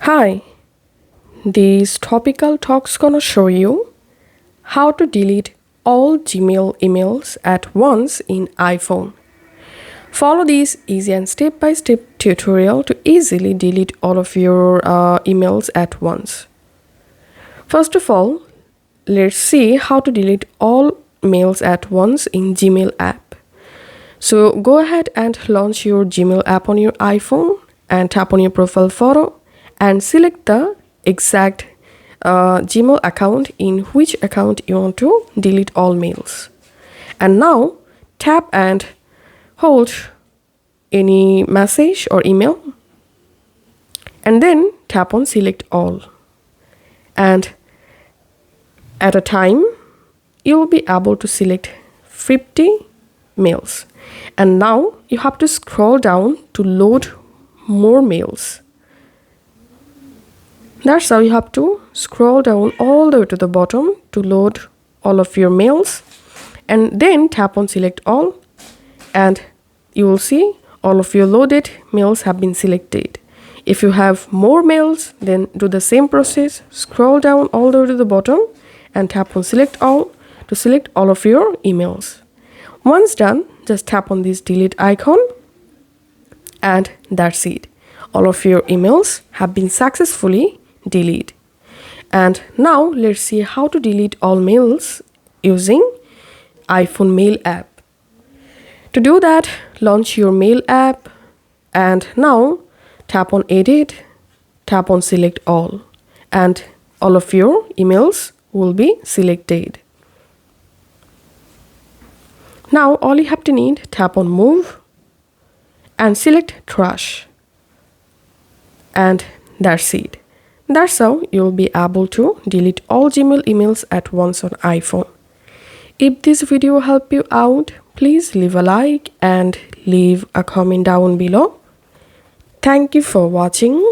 Hi, these topical talks gonna show you how to delete all Gmail emails at once in iPhone. Follow this easy and step-by-step tutorial to easily delete all of your emails at once. First of all, let's see how to delete all mails at once in Gmail app. So go ahead and launch your Gmail app on your iPhone and tap on your profile photo and select the exact Gmail account in which account you want to delete all mails. And now tap and hold any message or email and then tap on select all. And at a time, you will be able to select 50 mails. And now you have to scroll down to load more mails. That's how you have to scroll down all the way to the bottom to load all of your mails. And then tap on select all. And you will see all of your loaded mails have been selected. If you have more mails, then do the same process. Scroll down all the way to the bottom and tap on select all to select all of your emails. Once done, just tap on this delete icon and that's it. All of your emails have been successfully deleted. And now let's see how to delete all mails using iPhone Mail app. To do that, launch your Mail app and now tap on edit, tap on select all and all of your emails will be selected. Now all you have to need, tap on move and select trash. And that's it. That's how you'll be able to delete all Gmail emails at once on iPhone. If this video helped you out, please leave a like and leave a comment down below. Thank you for watching.